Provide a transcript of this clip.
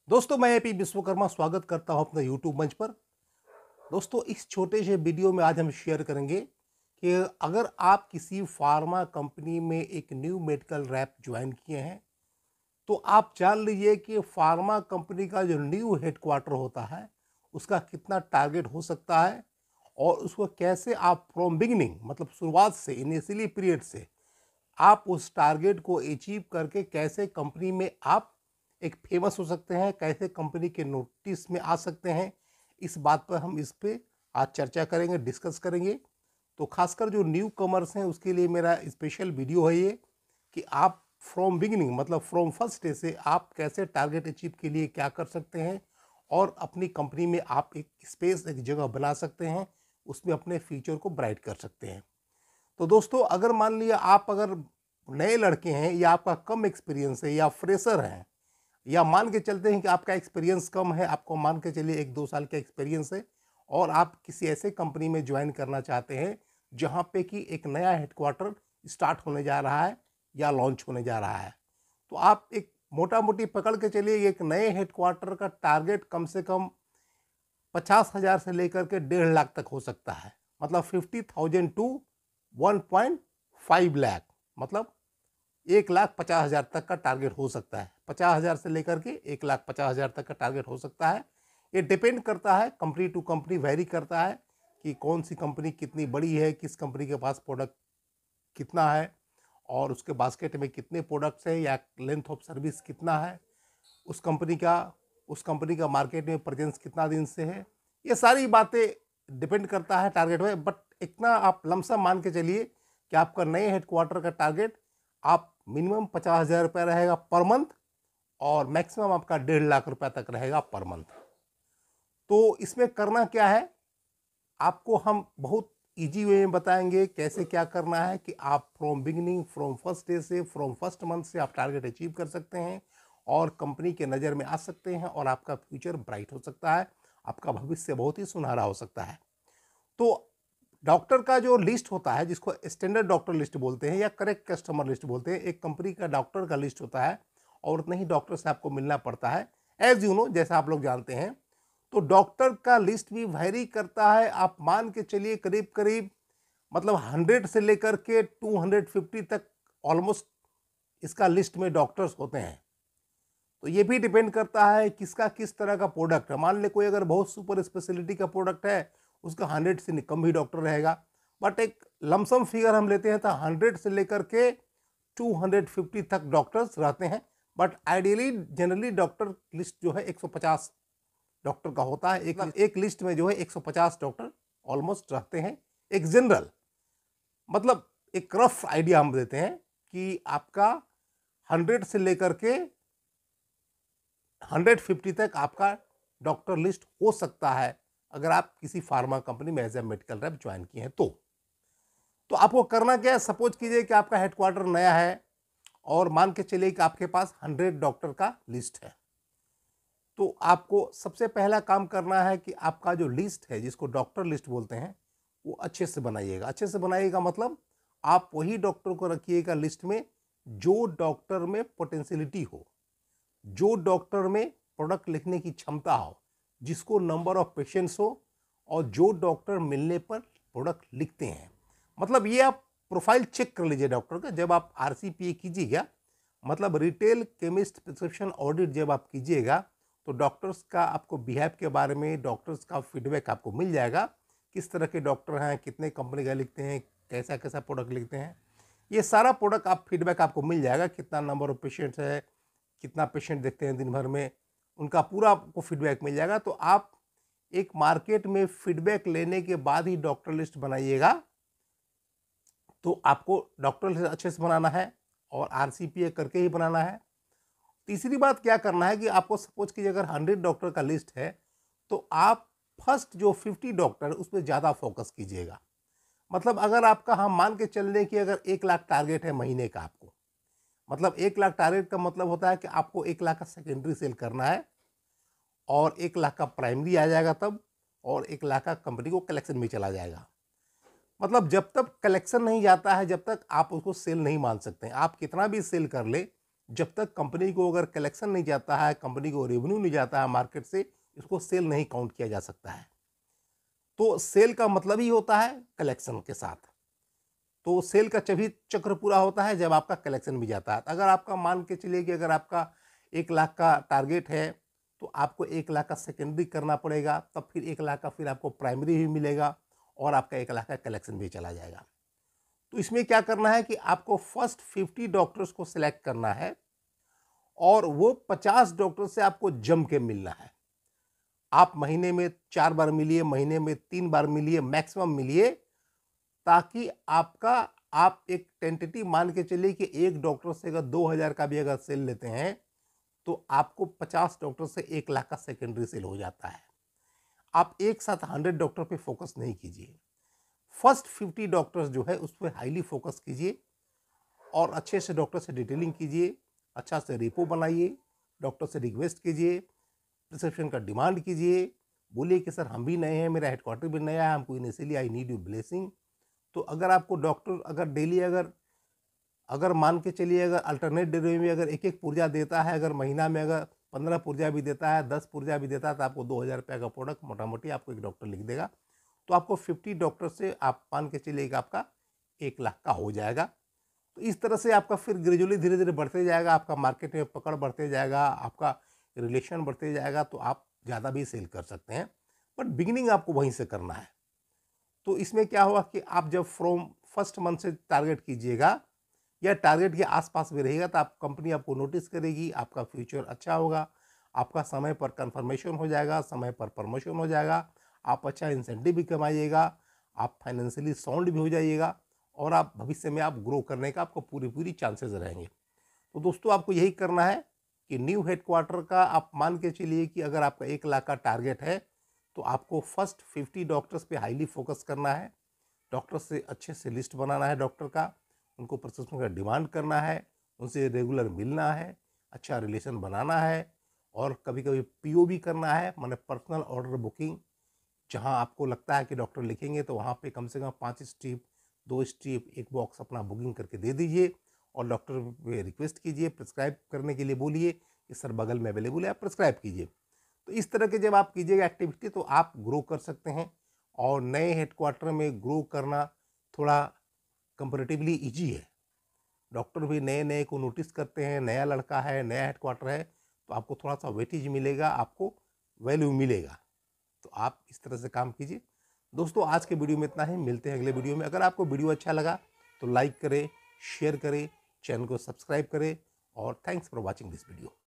दोस्तों, मैं एपी विश्वकर्मा स्वागत करता हूं अपने यूट्यूब मंच पर। दोस्तों, इस छोटे से वीडियो में आज हम शेयर करेंगे कि अगर आप किसी फार्मा कंपनी में एक न्यू मेडिकल रैप ज्वाइन किए हैं, तो आप जान लीजिए कि फार्मा कंपनी का जो न्यू हेडक्वार्टर होता है, उसका कितना टारगेट हो सकता है और उसको कैसे आप फ्रॉम बिगिनिंग मतलब शुरुआत से इनिशियली पीरियड से आप उस टारगेट को अचीव करके कैसे कंपनी में आप एक फेमस हो सकते हैं, कैसे कंपनी के नोटिस में आ सकते हैं। इस बात पर हम इस पे आज चर्चा करेंगे, डिस्कस करेंगे। तो खासकर जो न्यू कमर्स हैं उसके लिए मेरा स्पेशल वीडियो है ये कि आप फ्रॉम बिगिनिंग मतलब फ्रॉम फर्स्ट डे से आप कैसे टारगेट अचीव के लिए क्या कर सकते हैं और अपनी कंपनी में आप एक स्पेस, एक जगह बना सकते हैं, उसमें अपने फ्यूचर को ब्राइट कर सकते हैं। तो दोस्तों, अगर मान लिया आप अगर नए लड़के हैं या आपका कम एक्सपीरियंस है या फ्रेशर हैं या मान के चलते हैं कि आपका एक्सपीरियंस कम है, आपको मान के चलिए 1-2 साल का एक्सपीरियंस है और आप किसी ऐसे कंपनी में ज्वाइन करना चाहते हैं जहां पे कि एक नया हेडक्वार्टर स्टार्ट होने जा रहा है या लॉन्च होने जा रहा है, तो आप एक मोटा मोटी पकड़ के चलिए एक नए हेडक्वार्टर का टारगेट कम से कम 50,000 से लेकर के 1.5 लाख तक हो सकता है। मतलब 50,000 टू 1.5 लाख, मतलब 1,50,000 तक का टारगेट हो सकता है। 50,000 से लेकर के 1,50,000 तक का टारगेट हो सकता है। ये डिपेंड करता है, कंपनी टू कंपनी वेरी करता है कि कौन सी कंपनी कितनी बड़ी है, किस कंपनी के पास प्रोडक्ट कितना है और उसके बास्केट में कितने प्रोडक्ट्स हैं या लेंथ ऑफ सर्विस कितना है, उस कंपनी का मार्केट में प्रेजेंस कितना दिन से है। ये सारी बातें डिपेंड करता है टारगेट में। बट इतना आप लमसम मान के चलिए कि आपका नए हेडक्वार्टर का टारगेट आप मिनिमम 50,000 रुपये रहेगा पर मंथ और मैक्सिमम आपका 1.5 लाख रुपये तक रहेगा पर मंथ। तो इसमें करना क्या है, आपको हम बहुत इजी वे में बताएंगे कैसे क्या करना है कि आप from beginning, from first day से, फ्रॉम फर्स्ट मंथ से आप टारगेट अचीव कर सकते हैं और कंपनी के नज़र में आ सकते हैं और आपका फ्यूचर ब्राइट हो सकता है, आपका भविष्य बहुत ही सुनहरा हो सकता है। तो डॉक्टर का जो लिस्ट होता है, जिसको स्टैंडर्ड डॉक्टर लिस्ट बोलते हैं या करेक्ट कस्टमर लिस्ट बोलते हैं, एक कंपनी का डॉक्टर का लिस्ट होता है और उतने ही डॉक्टर से आपको मिलना पड़ता है। एज यू नो, जैसा आप लोग जानते हैं, तो डॉक्टर का लिस्ट भी वैरी करता है। आप मान के चलिए करीब करीब मतलब 100 से लेकर के 250 तक ऑलमोस्ट इसका लिस्ट में डॉक्टर्स होते हैं। तो ये भी डिपेंड करता है किसका किस तरह का प्रोडक्ट है। मान ले कोई अगर बहुत सुपर स्पेशलिटी का प्रोडक्ट है, उसका 100 से कम भी डॉक्टर रहेगा। बट एक लमसम फिगर हम लेते हैं तो 100 से लेकर के 250 तक डॉक्टर्स रहते हैं। But ideally generally doctor list जो है 150 डॉक्टर का होता है। एक लिस्ट में जो है 150 डॉक्टर ऑलमोस्ट रहते हैं। एक जनरल मतलब एक रफ आइडिया हम देते हैं कि आपका 100 से लेकर के 150 तक आपका डॉक्टर लिस्ट हो सकता है अगर आप किसी फार्मा कंपनी में as a medical rep join किए हैं। तो आपको करना क्या है, सपोज कीजिए कि आपका हेडक्वार्टर नया है और मान के चलिए कि आपके पास 100 डॉक्टर का लिस्ट है। तो आपको सबसे पहला काम करना है कि आपका जो लिस्ट है, जिसको डॉक्टर लिस्ट बोलते हैं, वो अच्छे से बनाइएगा। अच्छे से बनाइएगा मतलब आप वही डॉक्टर को रखिएगा लिस्ट में जो डॉक्टर में पोटेंशियलिटी हो, जो डॉक्टर में प्रोडक्ट लिखने की क्षमता हो, जिसको नंबर ऑफ पेशेंट्स हो और जो डॉक्टर मिलने पर प्रोडक्ट लिखते हैं। मतलब ये आप प्रोफाइल चेक कर लीजिए डॉक्टर का जब आप आरसीपीए कीजिएगा, मतलब रिटेल केमिस्ट प्रिस्क्रिप्शन ऑडिट जब आप कीजिएगा, तो डॉक्टर्स का आपको बिहेव के बारे में, डॉक्टर्स का फीडबैक आपको मिल जाएगा। किस तरह के डॉक्टर हैं, कितने कंपनी का लिखते हैं, कैसा कैसा प्रोडक्ट लिखते हैं, ये सारा प्रोडक्ट आप फीडबैक आपको मिल जाएगा। कितना नंबर ऑफ पेशेंट्स है, कितना पेशेंट देखते हैं दिन भर में, उनका पूरा आपको फीडबैक मिल जाएगा। तो आप एक मार्केट में फीडबैक लेने के बाद ही डॉक्टर लिस्ट बनाइएगा। तो आपको डॉक्टर लिस्ट अच्छे से बनाना है और आरसीपीए करके ही बनाना है। तीसरी बात क्या करना है कि आपको सपोज कीजिए अगर 100 डॉक्टर का लिस्ट है, तो आप फर्स्ट जो 50 डॉक्टर उस पर ज़्यादा फोकस कीजिएगा। मतलब अगर आपका, हम मान के चल दें कि अगर 1 लाख टारगेट है महीने का आपको, मतलब 1 लाख टारगेट का मतलब होता है कि आपको 1 लाख का सेकेंडरी सेल करना है और 1 लाख का प्राइमरी आ जाएगा तब, और 1 लाख का कंपनी को कलेक्शन में चला जाएगा। मतलब जब तक कलेक्शन नहीं जाता है, जब तक आप उसको सेल नहीं मान सकते हैं। आप कितना भी सेल कर ले, जब तक कंपनी को अगर कलेक्शन नहीं जाता है, कंपनी को रेवेन्यू नहीं जाता है मार्केट से, इसको सेल नहीं काउंट किया जा सकता है। तो सेल का मतलब ही होता है कलेक्शन के साथ। तो सेल का तभी चक्र पूरा होता है जब आपका कलेक्शन भी जाता है। अगर आपका मान के चलिए कि अगर आपका 1 लाख का टारगेट है, तो आपको 1 लाख का सेकेंडरी करना पड़ेगा, तब फिर 1 लाख का फिर आपको प्राइमरी भी मिलेगा और आपका 1 लाख का कलेक्शन भी चला जाएगा। तो इसमें क्या करना है कि आपको फर्स्ट 50 डॉक्टर्स को सिलेक्ट करना है और वो 50 डॉक्टर से आपको जम के मिलना है। आप महीने में 4 बार मिलिए, महीने में 3 बार मिलिए, मैक्सिमम मिलिए, ताकि आप एक टेंटेटिव मान के चलिए कि एक डॉक्टर से अगर 2000 का भी अगर सेल लेते हैं, तो आपको 50 डॉक्टर से 1 लाख का सेकेंडरी सेल हो जाता है। आप एक साथ 100 डॉक्टर पे फोकस नहीं कीजिए। फर्स्ट 50 डॉक्टर्स जो है उस पर हाईली फोकस कीजिए और अच्छे से डॉक्टर से डिटेलिंग कीजिए, अच्छा से रिपो बनाइए, डॉक्टर से रिक्वेस्ट कीजिए, प्रिस्क्रिप्शन का डिमांड कीजिए, बोलिए कि सर हम भी नए हैं, मेरा हेडक्वार्टर भी नया है, हमको initially I need you blessing. तो अगर आपको डॉक्टर अगर डेली अगर मान के चलिए अगर अल्टरनेट डिलीवरी में अगर एक पुर्जा देता है, अगर महीना में अगर 15 पुर्जा भी देता है, 10 पुर्जा भी देता है, तो आपको 2000 रुपये का प्रोडक्ट मोटा मोटी आपको एक डॉक्टर लिख देगा। तो आपको 50 डॉक्टर से आप मान के चलिए कि आपका 1 लाख का हो जाएगा। तो इस तरह से आपका फिर ग्रेजुअली धीरे धीरे बढ़ते जाएगा, आपका मार्केट में पकड़ बढ़ते जाएगा, आपका रिलेशन बढ़ते जाएगा, तो आप ज़्यादा भी सेल कर सकते हैं। बट बिगिनिंग आपको वहीं से करना है। तो इसमें क्या होगा कि आप जब फ्रॉम फर्स्ट मंथ से टारगेट कीजिएगा या टारगेट के आसपास भी रहेगा, तो आप कंपनी आपको नोटिस करेगी, आपका फ्यूचर अच्छा होगा, आपका समय पर कंफर्मेशन हो जाएगा, समय पर प्रमोशन हो जाएगा, आप अच्छा इंसेंटिव भी कमाइएगा, आप फाइनेंशियली साउंड भी हो जाइएगा और आप भविष्य में आप ग्रो करने का आपको पूरी चांसेस रहेंगे। तो दोस्तों आपको यही करना है कि न्यू हेडक्वार्टर का आप मान के चलिए कि अगर आपका 1 लाख का टारगेट है, तो आपको फर्स्ट 50 डॉक्टर्स पे हाईली फोकस करना है, डॉक्टर से अच्छे से लिस्ट बनाना है डॉक्टर का, उनको प्रिस्क्रिप्शन का डिमांड करना है, उनसे रेगुलर मिलना है, अच्छा रिलेशन बनाना है और कभी कभी पीओ भी करना है, माने पर्सनल ऑर्डर बुकिंग। जहां आपको लगता है कि डॉक्टर लिखेंगे तो वहां पे कम से कम 5 स्ट्रिप, 2 स्ट्रिप, 1 बॉक्स अपना बुकिंग करके दे दीजिए और डॉक्टर पे रिक्वेस्ट कीजिए, प्रिस्क्राइब करने के लिए बोलिए कि सर बगल में अवेलेबल है, आप प्रिस्क्राइब कीजिए। तो इस तरह के जब आप कीजिएगा एक्टिविटी, तो आप ग्रो कर सकते हैं और नए हेडक्वार्टर में ग्रो करना थोड़ा कंपेरेटिवली ईजी है। डॉक्टर भी नए नए को नोटिस करते हैं, नया लड़का है, नया हेडक्वार्टर है, तो आपको थोड़ा सा वेटेज मिलेगा, आपको वैल्यू मिलेगा। तो आप इस तरह से काम कीजिए। दोस्तों आज के वीडियो में इतना ही, मिलते हैं अगले वीडियो में। अगर आपको वीडियो अच्छा लगा तो लाइक करें, शेयर करें, चैनल को सब्सक्राइब करें और thanks for watching this video.